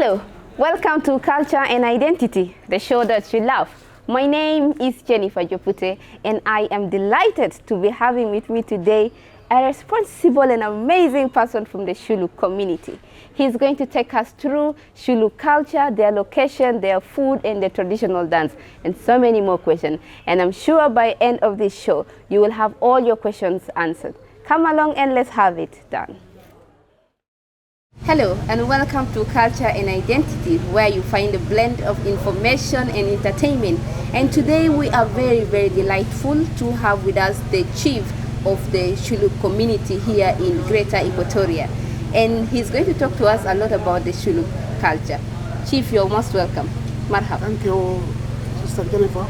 Hello, welcome to Culture and Identity, the show that you love. My name is Jennifer Jopute, and I am delighted to be having with me today a responsible and amazing person from the Shilluk community. He's going to take us through Shilluk culture, their location, their food, and their traditional dance, and so many more questions. And I'm sure by the end of this show, you will have all your questions answered. Come along and let's have it done. Hello and welcome to Culture and Identity, where you find a blend of information and entertainment. And today we are very, very delightful to have with us the chief of the Shilluk community here in Greater Equatoria. And he's going to talk to us a lot about the Shilluk culture. Chief, you're most welcome. Marhaba. Thank you, Sister Jennifer.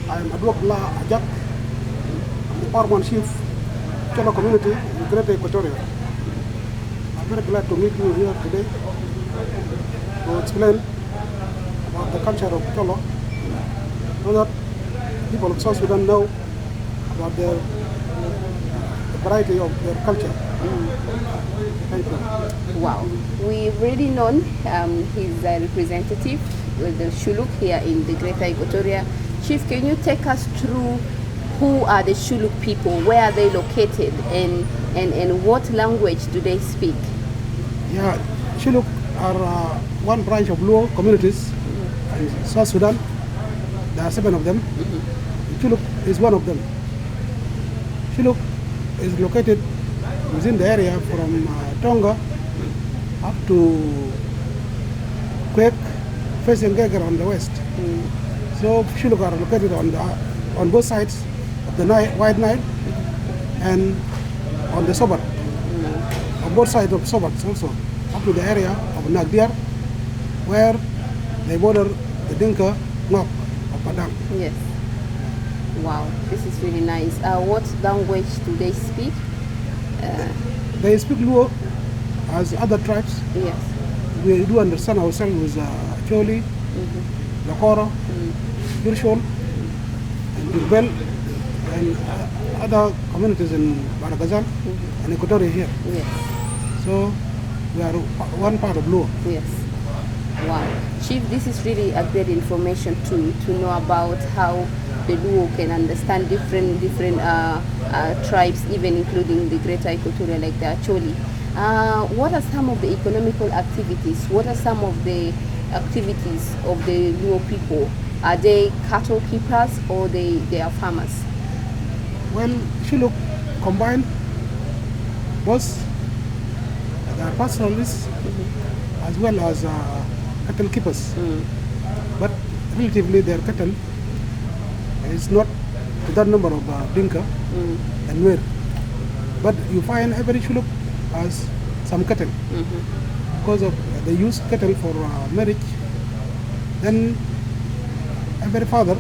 I am Adwokla Ajak, the Parman Chief Shulo community in Greater Equatoria. I'm very glad to meet you here today to explain about the culture of Shulo, so that people of South Sudan know about the variety of their culture. Thank you. Wow. We've already known he's a representative with the Shilluk here in the Greater Equatoria. Chief, can you take us through who are the Shilluk people, where are they located, and what language do they speak? Yeah, Shilluk are one branch of Luo communities in South Sudan. There are 7 of them. Shilluk is one of them. Shilluk is located within the area from Tonga up to Quake, facing Geger on the west. So Shilluk are located on both sides of the White Nile and on the Sobat, on both sides of Sobat also, up to the area of Nagdiar, where they border the Dinka Ngok of Padang. Yes. Wow, this is really nice. What language do they speak? They speak Luo as other tribes. Yes. We do understand ourselves with Choli, Lakoro, Kirshol, and Durbel, and other communities in Baragazal and Equatoria here. Yes. So we are one part of Luo. Yes. Wow. Chief, this is really a great information to know about how the Luo can understand different tribes, even including the Greater Equatoria, like the Acholi. What are some of the economical activities? What are some of the activities of the Luo people? Are they cattle keepers or they are farmers? Well, Shilluk combined both they are pastoralists as well as cattle keepers. But relatively their cattle is not to that number of Dinka and Nuer. But you find every Shilluk has some cattle because of they use cattle for marriage. Then every father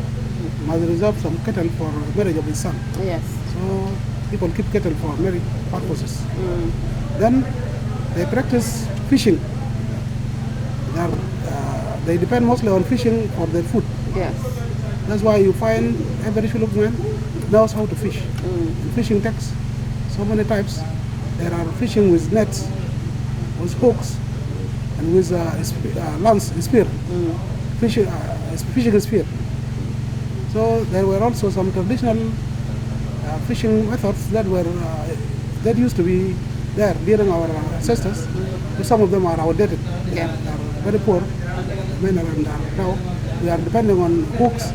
must reserve some cattle for marriage of his son. Yes. So people keep cattle for marriage purposes. Then they practice fishing. They depend mostly on fishing for their food. Yes. That's why you find every Shilluk man knows how to fish. And fishing takes so many types. There are fishing with nets, with hooks, and with lance, spear. Fishing spear. So there were also some traditional fishing methods that used to be there during our ancestors. Some of them are outdated. Yeah. They are very poor. Men and now we are depending on hooks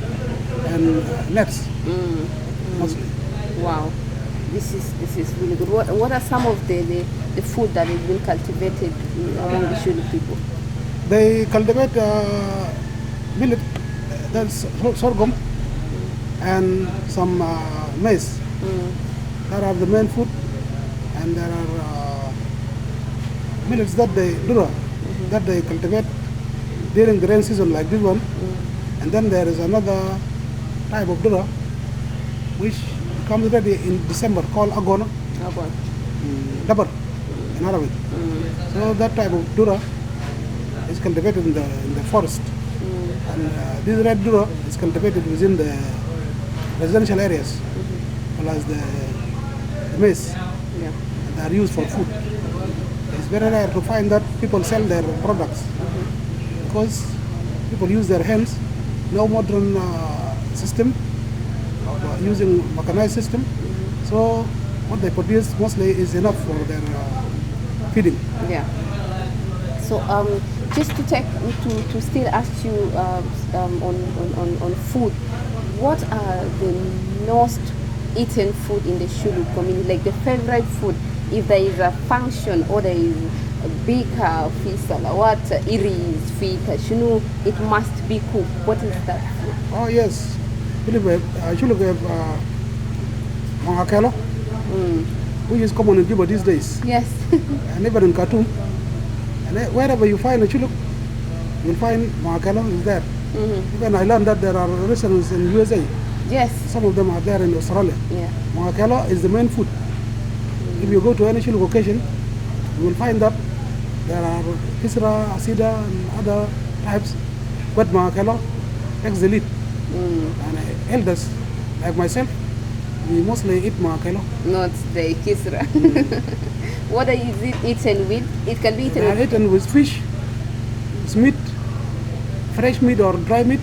and nets mostly. Wow, this is really good. What are some of the food that is being cultivated among the Shilluk people? They cultivate millet, that's sorghum, and some maize. That are the main food, and there are millets that they cultivate during the rain season, like this one. And then there is another type of dura which comes ready in December called agona. Dabar in Arabic. So that type of dura is cultivated in the forest. And this red dura is cultivated within the residential areas, plus the maize. Yeah. And they are used for food. It's very rare to find that people sell their products because people use their hands. No modern system of using mechanized system. So what they produce mostly is enough for their feeding. Yeah. So just to still ask you on food, what are the most eaten food in the Shilluk community? Like the favorite food, if there is a function or there is a big feast, what iris feet, it must be cooked. What is that food? Oh yes, believe it. Shilluk have mangakelo, which is common in Juba these days, Yes. and even in Khartoum. And wherever you find a Shilluk, you'll find mangakelo is there. Even I learned that there are restaurants in USA. Yes. Some of them are there in Australia. Yeah. Mangakelo is the main food. If you go to any Shilluk occasion, you will find that there are kisra, asida, and other types, but mangakelo takes the lead. And elders like myself, we mostly eat mangakelo. Not the kisra. What is it eaten with? It can be eaten They are with. eaten with fish, it's meat, fresh meat or dry meat,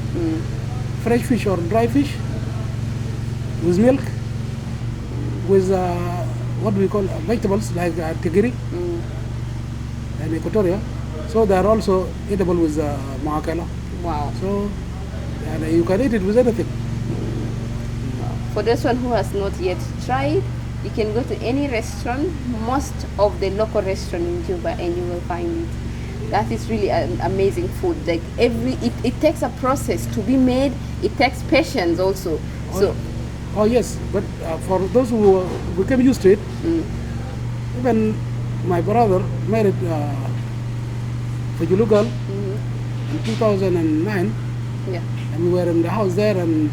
fresh fish or dry fish, with milk, with what we call vegetables like tigiri and equatoria. So they are also eatable with mangakelo. Wow. So and you can eat it with anything. For this one who has not yet tried, you can go to any restaurant, most of the local restaurant in Juba, and you will find it. That is really an amazing food. Like it takes a process to be made. It takes patience also. So Oh yes, but for those who became used to it, even my brother married a Shilluk girl in 2009, yeah, and we were in the house there, and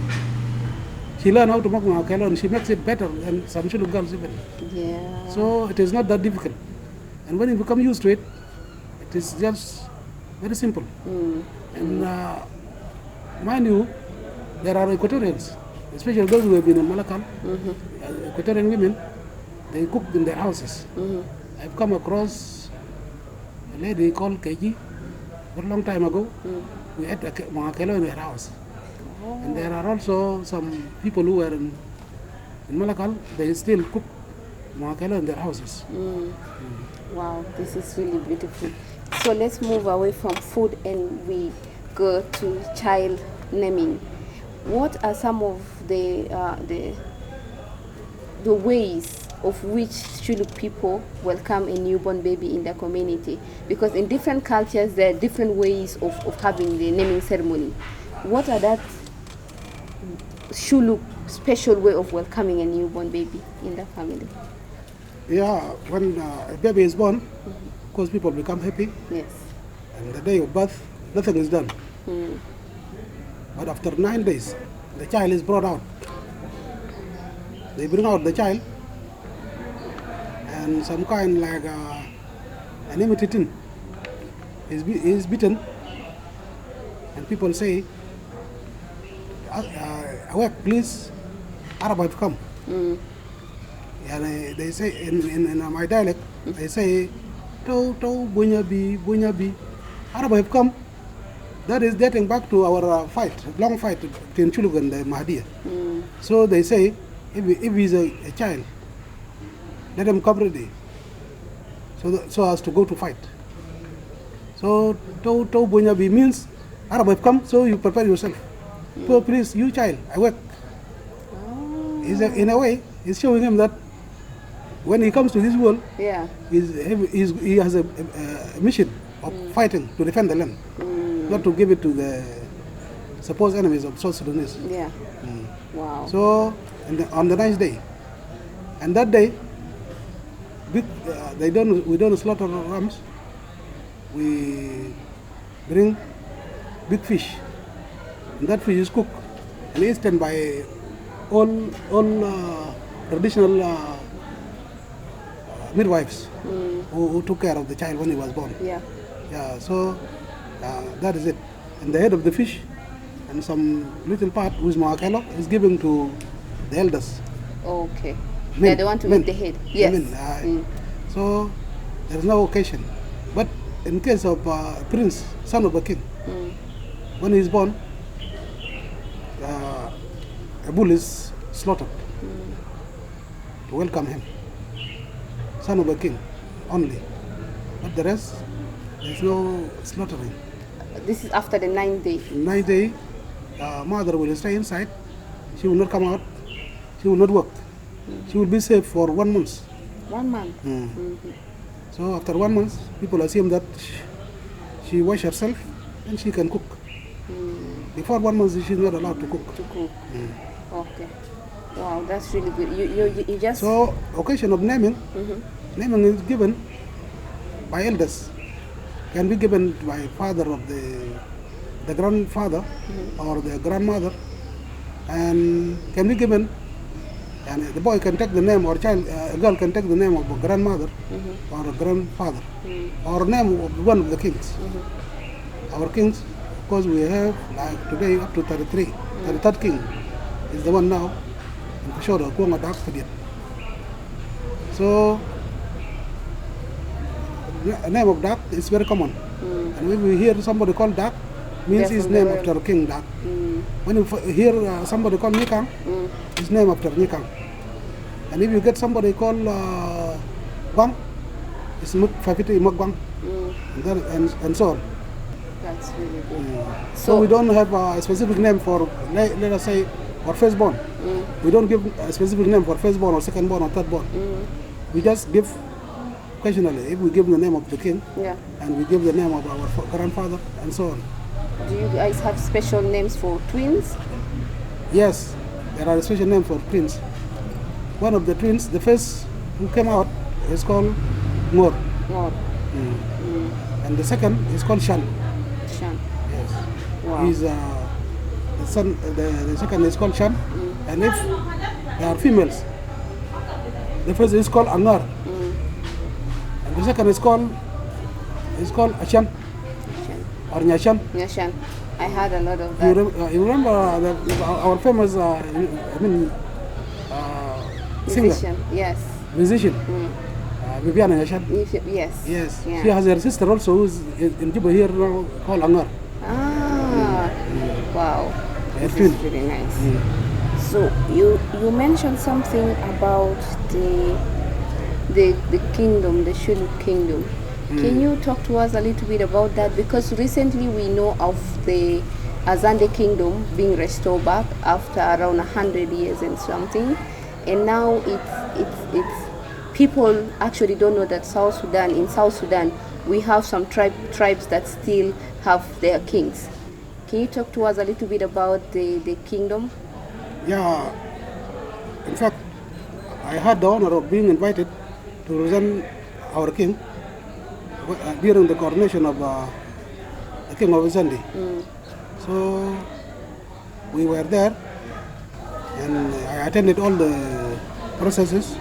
she learned how to make mangakelo, and she makes it better than some Shilluk girls even. yeah. So it is not that difficult, and when you become used to it, it is just very simple. And mind you, there are Equatorians, especially those who have been in Malakal, Equatorian women, they cook in their houses. I've come across a lady called Keji a long time ago. We ate mangakelo in her house. And there are also some people who were in Malakal, they still cook mangakelo in their houses. Wow, this is really beautiful. So let's move away from food and we go to child naming. What are some of the ways of which Shilluk people welcome a newborn baby in the community? Because in different cultures there are different ways of having the naming ceremony. What are that Shilluk special way of welcoming a newborn baby in the family? Yeah, when a baby is born, of course people become happy, Yes. and the day of birth, nothing is done. But after 9 days, the child is brought out. They bring out the child, and some kind like an imitatin is beaten, and people say, awake, please, Arab have come. And they say, in my dialect, they say, to bunyabi, Arab have come. That is dating back to our long fight between Shilluk and the Mahdiya. So they say, if he's a child, let him come ready, so as to go to fight. So to bunyabi means Arab have come, so you prepare yourself. So please, you child, awake. In a way, it's showing him that when he comes to this world, Yeah. he has a mission of fighting to defend the land, not to give it to the supposed enemies of South Sudanese. Yeah. Wow. So on the ninth day, and that day, we don't slaughter rams. We bring big fish, and that fish is cooked and eaten by all traditional midwives who took care of the child when he was born. Yeah. Yeah, so that is it. And the head of the fish and some little part with mangakelo is given to the elders. Okay. Men, They're the one to men, eat the head. the Yes. men, So There is no occasion. But in case of prince, son of a king, when he is born, a bull is slaughtered to welcome him. Son of a king only. But the rest, there is no slaughtering. This is after the 9th day. 9th day, mother will stay inside. She will not come out. She will not work. She will be safe for 1 month. 1 month. So after 1 month, people assume that she wash herself and she can cook. Before 1 month, she is not allowed to cook. To cook. Okay. Wow, that's really good. You just. So occasion of naming, naming is given by elders. Can be given by father of the grandfather or the grandmother, and can be given. And the boy can take the name, or a girl can take the name of a grandmother or a grandfather, or name of one of the kings. Our kings, of course, we have like today up to 33. 33rd king is the one now in Peshawar, Kuanga Dak Padiat. So, the name of Dak is very common. And when we hear somebody called Dak, means his name after King Dak. When you hear somebody called Nikang, his name after Nikang. And if you get somebody called Gwang, it's Fafiti Gwang, and so on. That's really good. So we don't have a specific name for, let us say, for firstborn. We don't give a specific name for firstborn or secondborn or thirdborn. We just give occasionally, if we give the name of the king, and we give the name of our grandfather, and so on. Do you guys have special names for twins? Yes, there are special names for twins. One of the twins, the first who came out, is called Ngor. Ngor. And the second is called Shan. Shan. Yes. Wow. He's the son. The second is called Shan. And if they are females, the first is called Angar. And the second is called Ashan. Or Nyashan. Nyashan. I had a lot of that. You remember our famous, singer? Musician. Yes. Musician. Viviana Nyashan. Yes. Yes. Yeah. She has her sister also who's in Juba here now called Angar. Wow. They're This twin. is really nice. So you mentioned something about the kingdom, the Shilluk kingdom. Can you talk to us a little bit about that? Because recently we know of the Azande kingdom being restored back after around 100 years and something, and now it's people actually don't know that in South Sudan we have some tribes that still have their kings. Can you talk to us a little bit about the kingdom? Yeah. In fact, I had the honor of being invited to represent our king during the coronation of the king of Azande. So we were there, and I attended all the processes,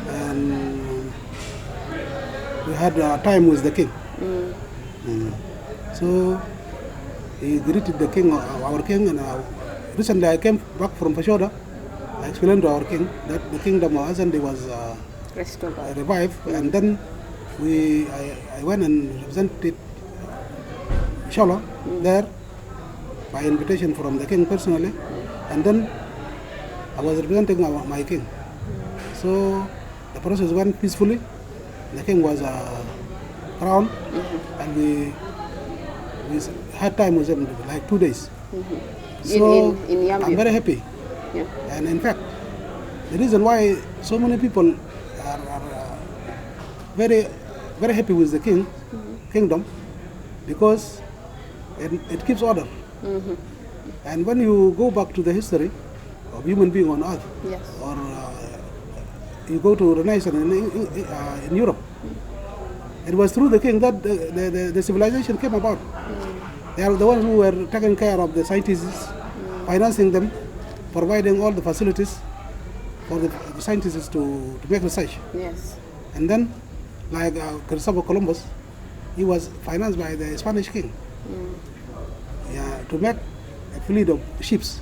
and we had time with the king. So he greeted the king, our king, and recently I came back from Peshawar. I explained to our king that the kingdom of Azande was revived, and then I went and represented Shulo there by invitation from the king personally, and then I was representing my king. So the process went peacefully. The king was crowned, and we had time with him like 2 days. So in Yambio. I'm very happy. Yeah. And in fact, the reason why so many people are very, very happy with the kingdom, because it keeps order. And when you go back to the history of human being on earth, or you go to Renaissance in Europe, it was through the king that the civilization came about. They are the ones who were taking care of the scientists, financing them, providing all the facilities for the scientists to make research. Yes. And then, like Christopher Columbus, he was financed by the Spanish king. To make a fleet of ships.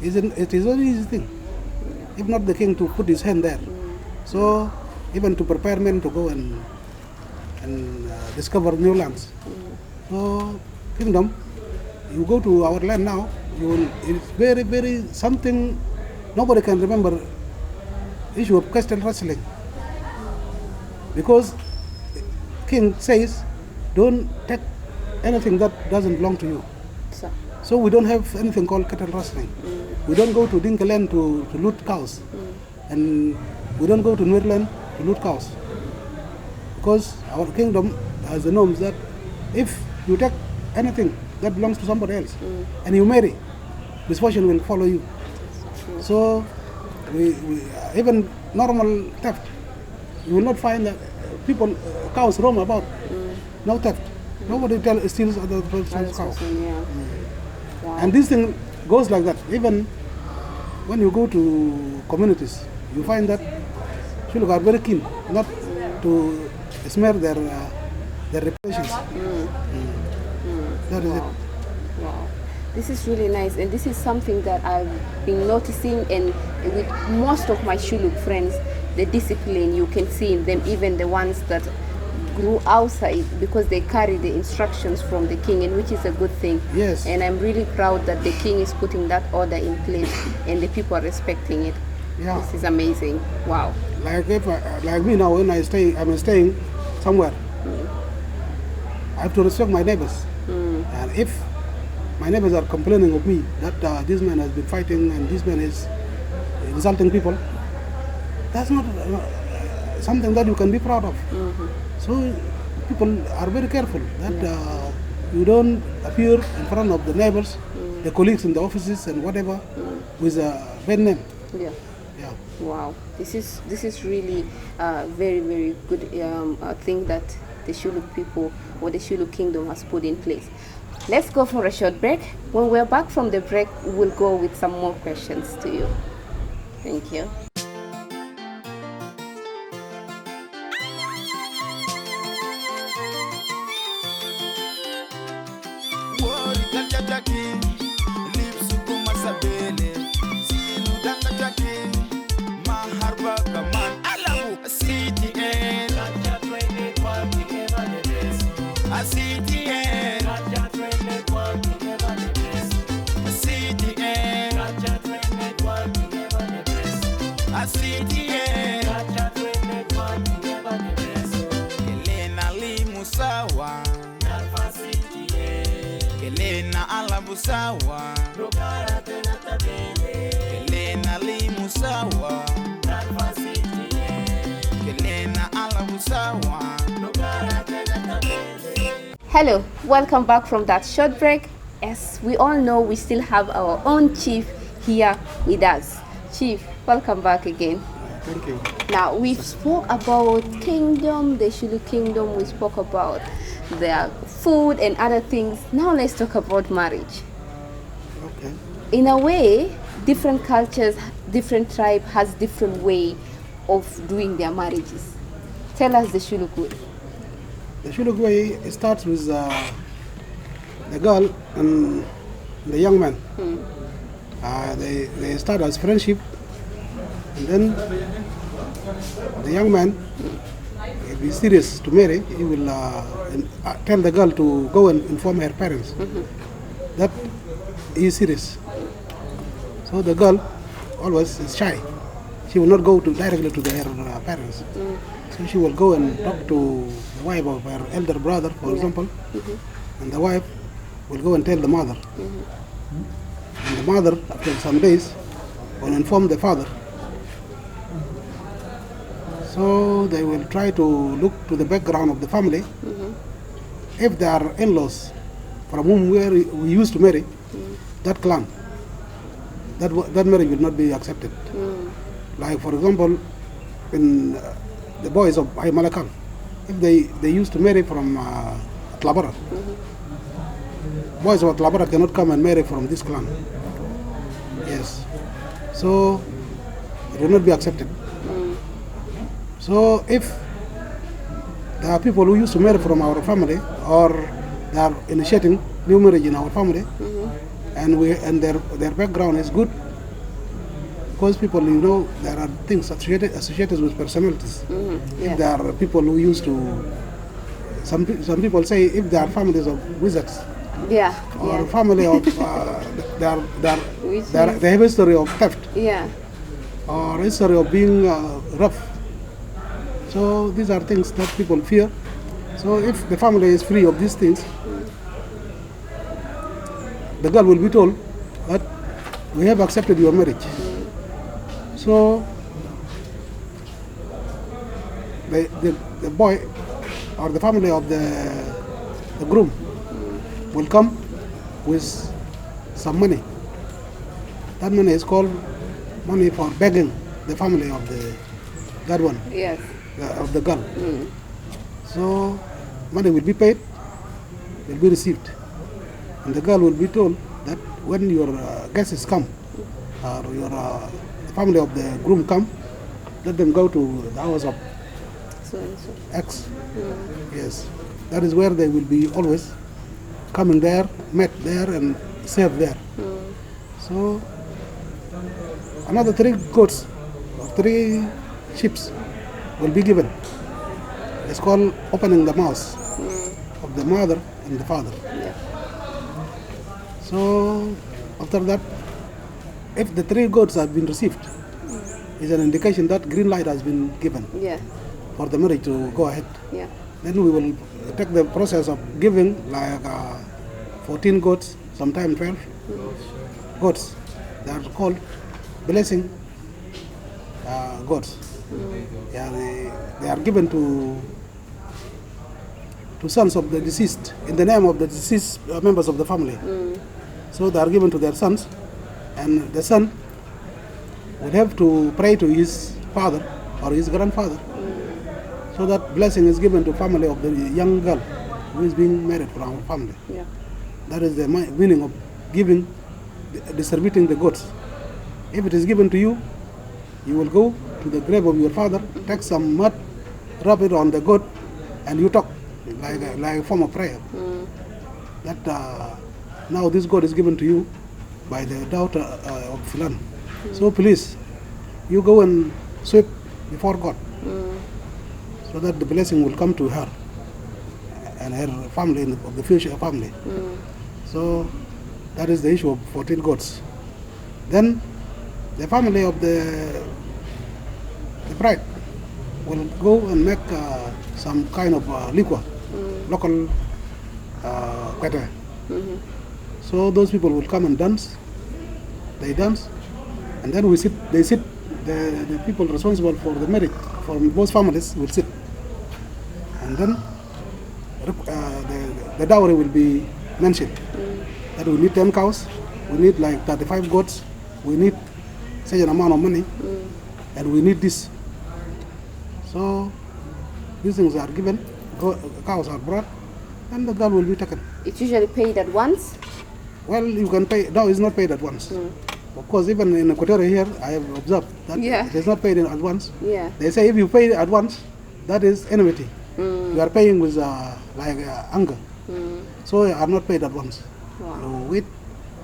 It is not an easy thing. If not the king to put his hand there. So even to prepare men to go and and discover new lands. So kingdom, you go to our land now, it's very, very something nobody can remember issue of castle wrestling. Because king says, don't take anything that doesn't belong to you. So we don't have anything called cattle rustling. We don't go to Dinka land to loot cows. And we don't go to Nuer land to loot cows. Because our kingdom has the norms that if you take anything that belongs to somebody else and you marry, misfortune will follow you. So we even normal theft, you will not find that people, cows roam about. No theft. Nobody steals other person's cows. Wow. And this thing goes like that. Even when you go to communities, you find that Shilluk are very keen not to smear their reputations. That is it. Wow. This is really nice, and this is something that I've been noticing, and with most of my Shilluk friends, the discipline you can see in them, even the ones that grew outside, because they carry the instructions from the king, and which is a good thing. Yes. And I'm really proud that the king is putting that order in place and the people are respecting it. Yeah. This is amazing. Wow. Like like me now, when I'm staying somewhere, I have to respect my neighbors. And if my neighbors are complaining of me that this man has been fighting and this man is insulting people, that's not something that you can be proud of. So people are very careful that you don't appear in front of the neighbors, the colleagues in the offices and whatever with a bad name. Yeah. Yeah. Wow. This is really very, very good thing that the Shilluk people or the Shilluk kingdom has put in place. Let's go for a short break. When we're back from the break, we'll go with some more questions to you. Thank you. Hello, welcome back from that short break. As we all know, we still have our own chief here with us. Chief, welcome back again. Thank you. Now, we spoke about kingdom, the Shilluk kingdom. We spoke about their food and other things. Now let's talk about marriage. Okay. In a way, different cultures, different tribe has different way of doing their marriages. Tell us the Shilluk way. The Shilluk way starts with the girl and the young man. They start as friendship, and then the young man, if he's serious to marry, he will tell the girl to go and inform her parents that he is serious. So the girl always is shy. She will not go directly to her parents. So she will go and talk to the wife of her elder brother, for example, and the wife will go and tell the mother. And the mother, after some days, will inform the father. So they will try to look to the background of the family. If there are in-laws from whom we used to marry, that clan, that marriage will not be accepted. Like, for example, in the boys of Malakan, if they used to marry from Tlabara, boys of Tlabara cannot come and marry from this clan. Yes. So it will not be accepted. So if there are people who used to marry from our family, or they are initiating new marriage in our family, and their background is good, because people, there are things associated with personalities. If there are people who used to some people say if they are families of wizards Yeah. or Yeah. family of they have history of theft Yeah. or history of being rough. So these are things that people fear. So if the family is free of these things, the girl will be told that we have accepted your marriage. So the boy or the family of the groom will come with some money. That money is called money for begging the family of that one, Yes. of the girl. So money will be paid, will be received, and the girl will be told that when your guests come or your family of the groom come, let them go to the house of So and so. X. Yes, that is where they will be always coming there, met there, and served there. So another 3 goats or 3 sheep will be given. It's called opening the mouths of the mother and the father. Yeah. So after that, if the 3 goats have been received, it's an indication that green light has been given Yeah. for the marriage to go ahead. Yeah. Then we will take the process of giving like 14 goats, sometimes 12 goats. They are called blessing goats. Yeah, they are given to sons of the deceased in the name of the deceased members of the family. So they are given to their sons, and the son will have to pray to his father or his grandfather, so that blessing is given to family of the young girl who is being married from our family. Yeah. That is the meaning of giving, distributing the goods. If it is given to you, you will go to the grave of your father, take some mud, rub it on the goat, and you talk like a form of prayer. That now this goat is given to you by the daughter of Fulan. So please, you go and sweep before God, so that the blessing will come to her and her family, of the future family. So that is the issue of 14 goats. Then the family of the bride will go and make some kind of liquor, local kwete. So those people will come and dance. They dance, and then they sit. The people responsible for the marriage from both families will sit, and then the dowry will be mentioned. That we need 10 cows, we need like 35 goats, we need such an amount of money, and we need this. So these things are given, cows are brought, and the girl will be taken. It's usually paid at once. Well, you can pay. No, it's not paid at once. Of course, even in Equatorial here, I have observed that it is not paid at once. Yeah. They say if you pay at once, that is enmity. You are paying with like anger. So you are not paid at once. Wow. You wait,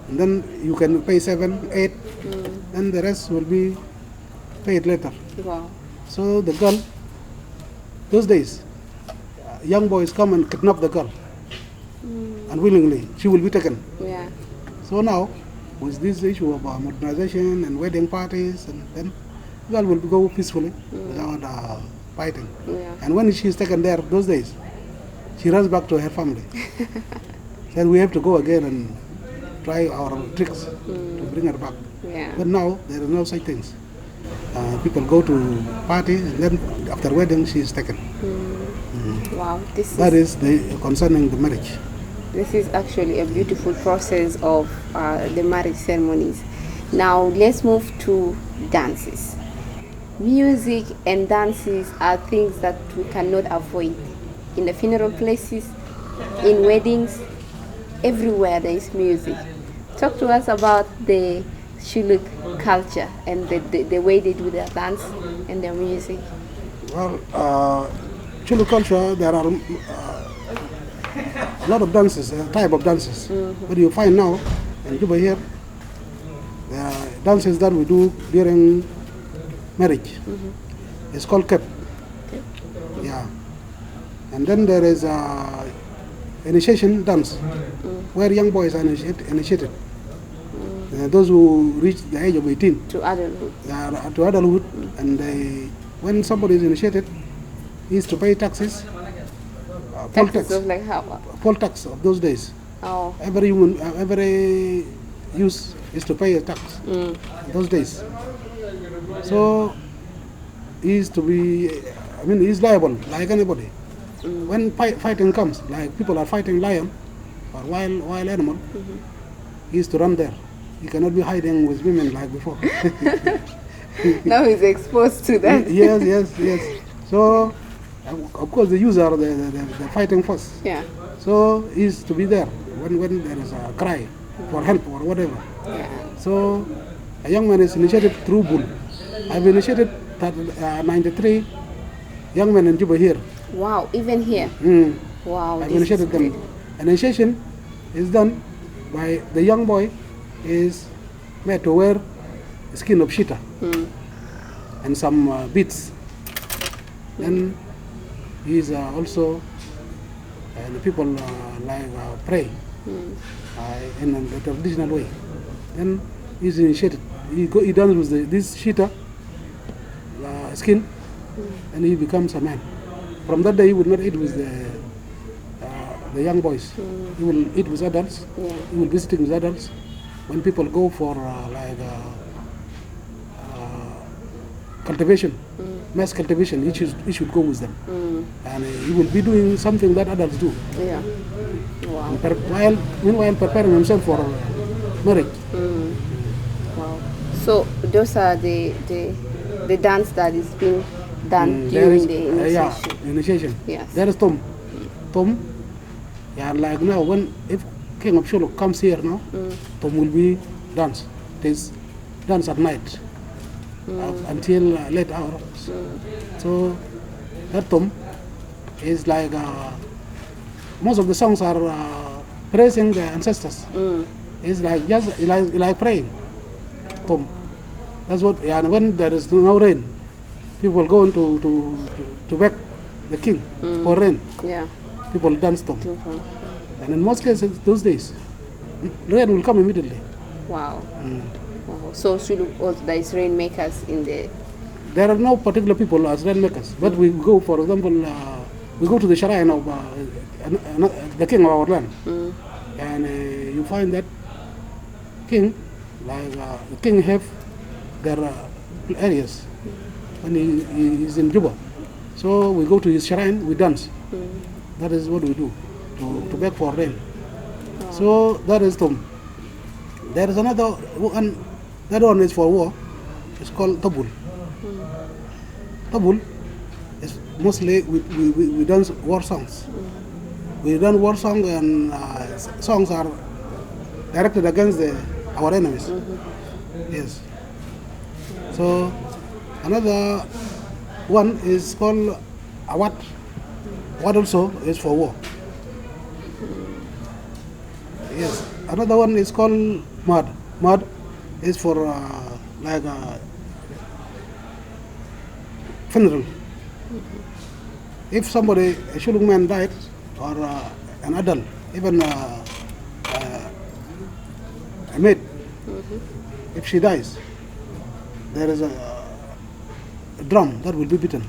and then you can pay 7, 8, then the rest will be paid later. Wow. So the girl, those days, young boys come and kidnap the girl. Unwillingly, she will be taken. Yeah. So now, with this issue of modernization and wedding parties, and then the girl will go peacefully without fighting. Yeah. And when she is taken there, those days, she runs back to her family. Then we have to go again and try our tricks to bring her back. Yeah. But now, there are no such things. People go to party, and then after wedding, she is taken. Wow. That is concerning the marriage. This is actually a beautiful process of the marriage ceremonies. Now let's move to dances. Music and dances are things that we cannot avoid. In the funeral places, in weddings, everywhere there is music. Talk to us about the Shilluk culture and the way they do their dance and their music. Well, Shilluk culture, there are a lot of dances, type of dances. But you find now in Juba here, there are dances that we do during marriage. It's called kep. Yeah. And then there is initiation dance, where young boys are initiated. Those who reach the age of 18 To adulthood. To adulthood, and when somebody is initiated, he is to pay taxes, poll tax, Taxes of like how? poll tax of those days. Oh. Every youth is to pay a tax those days. So he is to be, I mean, he is liable like anybody. When fighting comes, like people are fighting lion or wild animal, he is to run there. He cannot be hiding with women like before. Now he's exposed to that. Yes. So, of course, the youths are the fighting force. Yeah. So he's to be there when there is a cry for help or whatever. Yeah. So a young man is initiated through bull. I've initiated 93 young men in Juba here. Wow, even here. Wow. I've this initiated is them. great. Initiation is done by the young boy is made to wear skin of cheetah and some beads. Then he is also the people pray in a traditional way. Then he is initiated. He done with this cheetah skin, and he becomes a man. From that day, he will not eat with the young boys. He will eat with adults. Yeah. He will visit with adults. When people go for cultivation, mass cultivation, he should go with them. And he will be doing something that adults do. Yeah. Wow. Meanwhile preparing himself for marriage. Wow. So those are the dance that is being done There during is, the initiation. initiation. Yes. There is Tom. Like now, if King of Shilluk comes here now, Tom will be dance. There's dance at night until late hours. So that Tom is like most of the songs are praising the ancestors. It's like just like praying. Tom. That's what. Yeah, and when there is no rain, people go to beg the king for rain. Yeah. People dance Tom. And in most cases, those days, rain will come immediately. Wow. Wow. So Shilluk also there is rainmakers in the. There are no particular people as rainmakers, but we go, for example, we go to the shrine of the king of our land, and you find that king, like the king have their areas when he is in Juba. So we go to his shrine, we dance. That is what we do to beg for rain. So that is Tom. There is another one. That one is for war. It's called Tabul. Tabul is mostly we dance war songs. We dance war songs, and songs are directed against our enemies. Yes. So another one is called Awat. Awat also is for war. Yes. Another one is called Mud. Mud is for funeral. If somebody, a Shilluk man died, or an adult, even a maid, if she dies, there is a drum that will be beaten.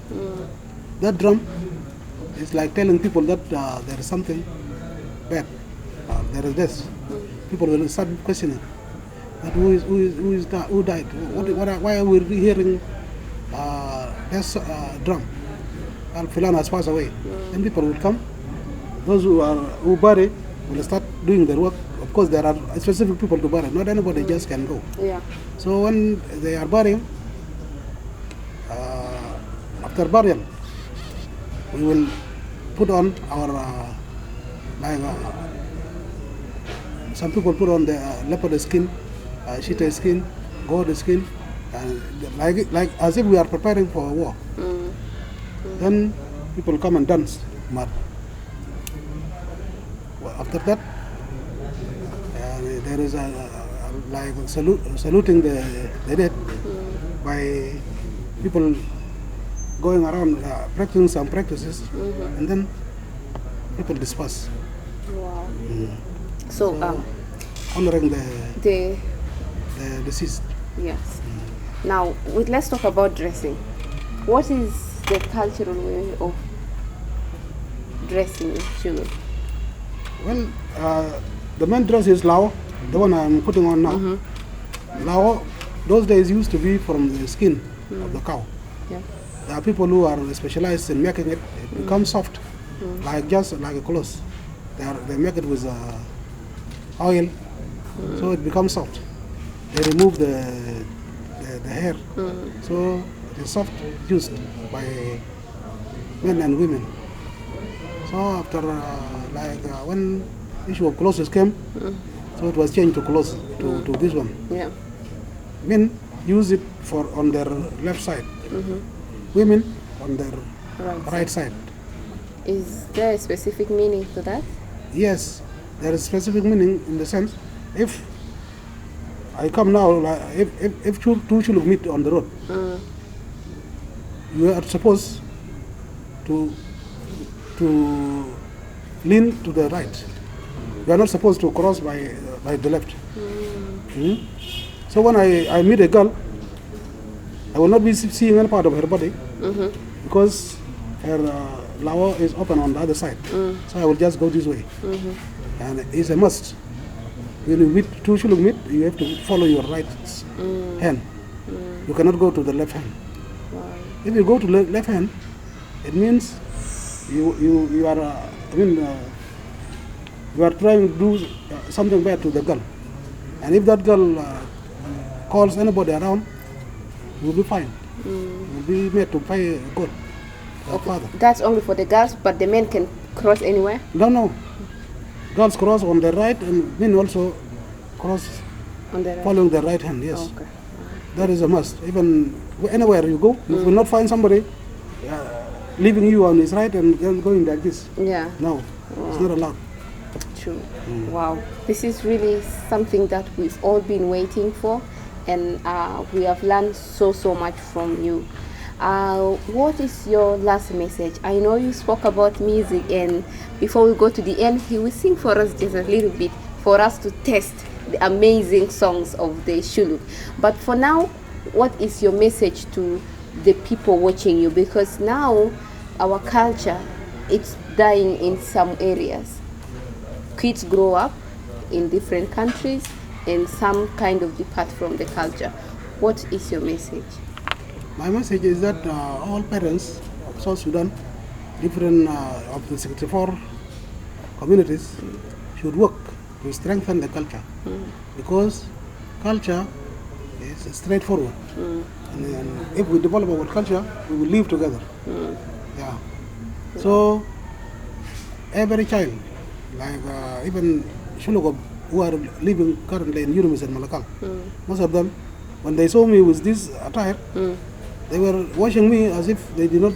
That drum is like telling people that there is something bad, there is this. People will start questioning that who died? Why are we hearing this drum? Al Filan has passed away. Then people will come. Those who bury will start doing their work. Of course, there are specific people to bury. Not anybody just can go. Yeah. So when they are burying, after burial, we will put on our some people put on the leopard skin, cheetah skin, goat skin, like as if we are preparing for a war. Then people come and dance mud. Well, after that, there is like saluting the dead by people going around practicing some practices, and then people disperse. Wow. So, Honoring the the deceased. yes. Now, let's talk about dressing. What is the cultural way of dressing in Shilluk? Well, the main dress is lao, the one I'm putting on now. Lao, those days used to be from the skin of the cow. Yeah. There are people who are specialized in making it. It becomes soft, just like a cloth. They make it with oil, so it becomes soft. They remove the hair, so it is soft, used by men and women. So after when issue of clothes came, so it was changed to clothes to this one. Yeah. Men use it on their left side, women on their right side. Is there a specific meaning to that? Yes, there is specific meaning in the sense, if I come now, if two Shilluk meet on the road, you are supposed to lean to the right. You are not supposed to cross by the left. So when I meet a girl, I will not be seeing any part of her body because her lao is open on the other side. So I will just go this way. And it's a must. When you meet two Shilluk meet, you have to follow your right hand. You cannot go to the left hand. Wow. If you go to left hand, it means you are you are trying to do something bad to the girl. And if that girl calls anybody around, you will be fined. You will be made to pay a court. Father. That's only for the girls, but the men can cross anywhere? No. Girls cross on the right and men also cross On the right. following the right hand, yes. Okay. That is a must. Even anywhere you go, you will not find somebody leaving you on his right and then going like this. Yeah. No, it's not allowed. True. Wow. This is really something that we've all been waiting for, and we have learned so much from you. What is your last message? I know you spoke about music, and before we go to the end, he will sing for us just a little bit for us to test the amazing songs of the Shilluk. But for now, what is your message to the people watching you? Because now our culture, it's dying in some areas. Kids grow up in different countries and some kind of depart from the culture. What is your message? My message is that all parents of South Sudan, different of the 64 communities, should work to strengthen the culture, because culture is straightforward. And if we develop our culture, we will live together. Yeah. So every child, like even Shilluk who are living currently in Urumis and Malakal, most of them, when they saw me with this attire, they were watching me as if they did not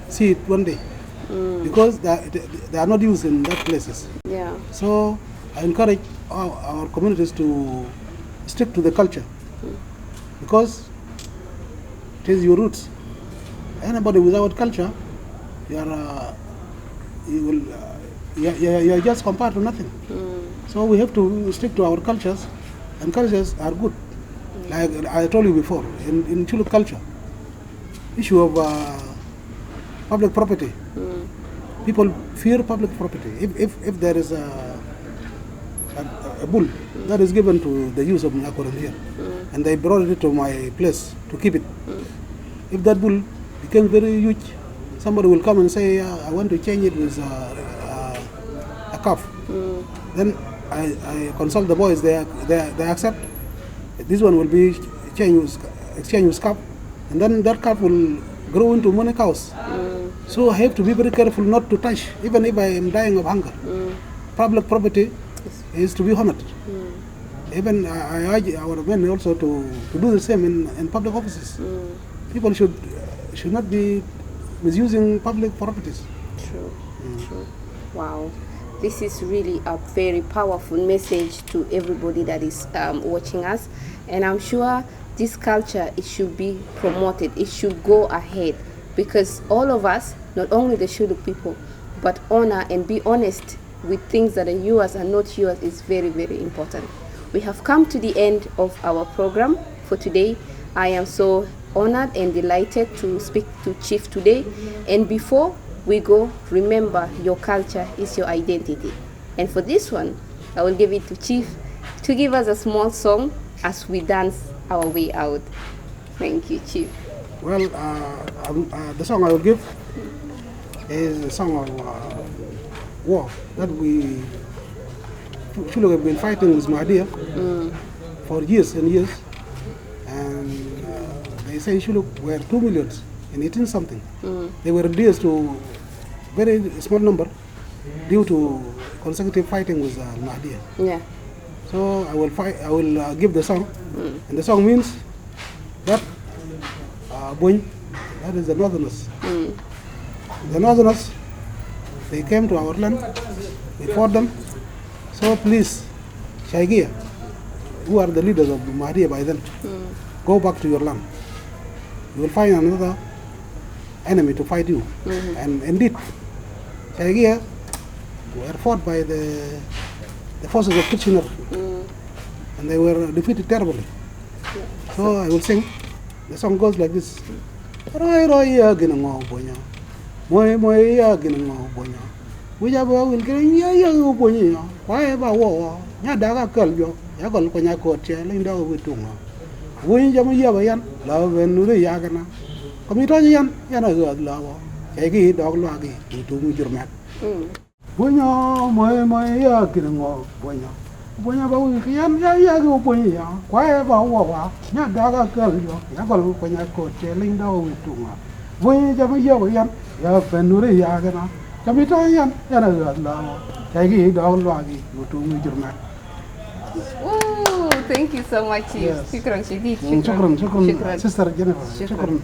see it one day, because they are not used in that places. Yeah. So I encourage our communities to stick to the culture, because it is your roots. Anybody without culture, you are just compared to nothing. So we have to stick to our cultures, and cultures are good. Like I told you before, in Shilluk culture, issue of public property. People fear public property. If there is a bull that is given to the use of Nyakoran here, and they brought it to my place to keep it. If that bull became very huge, somebody will come and say, I want to change it with a calf. Then I consult the boys, they accept. This one will be exchanged with calf, and then that calf will grow into many cows. So I have to be very careful not to touch, even if I am dying of hunger. Public property is to be honored. Even I urge our men also to do the same in public offices. People should not be misusing public properties. True. Wow. This is really a very powerful message to everybody that is watching us. And I'm sure this culture, it should be promoted. It should go ahead, because all of us, not only the Shilluk people, but honor and be honest with things that are yours and not yours is very, very important. We have come to the end of our program for today. I am so honored and delighted to speak to Chief today. And before we go, remember your culture is your identity. And for this one, I will give it to Chief to give us a small song as we dance our way out. Thank you, Chief. Well, the song I will give is a song of war that we Shilluk have been fighting with Mahdia for years and years, and they say Shilluk were 2 million in 18 something. They were reduced to very small number due to consecutive fighting with Mahdia. Yeah. So I will give the song, and the song means that Buny, that is the Northerners. The Northerners, they came to our land, we fought them. So please, Shaigia, who are the leaders of Mahdia by then, go back to your land. You will find another enemy to fight you. And indeed, Shaigia were fought by the forces of Kitchener, and they were defeated terribly. So I will sing. The song goes like this. Roy roy ya ginango bonya. Moy moy ya ginango bonya. Wija will get ya bonya. Why ba wo nya daga kaljo. Ya kol ko nya ko che linda witunga. Win jam ya bayan la ben nu ya gana. Komito yan yana ga la wo. Ke gi dog lo gi tu mu jurmat. Bonya moy moy ya ginango bonya. Bonya ba wi yan ya go bonya. Why ba wo wa nya daga kaljo. Ya kol ko nya ko che linda witunga. Win jam ya bayan ya ben nu ya gana. Komito yan yana ga la wo. Ke gi dog lo gi tu mu jurmat. Oh, thank you so much, Chief. Yes. Shukran, Shadid. Shukran, sister Jennifer. Shukran.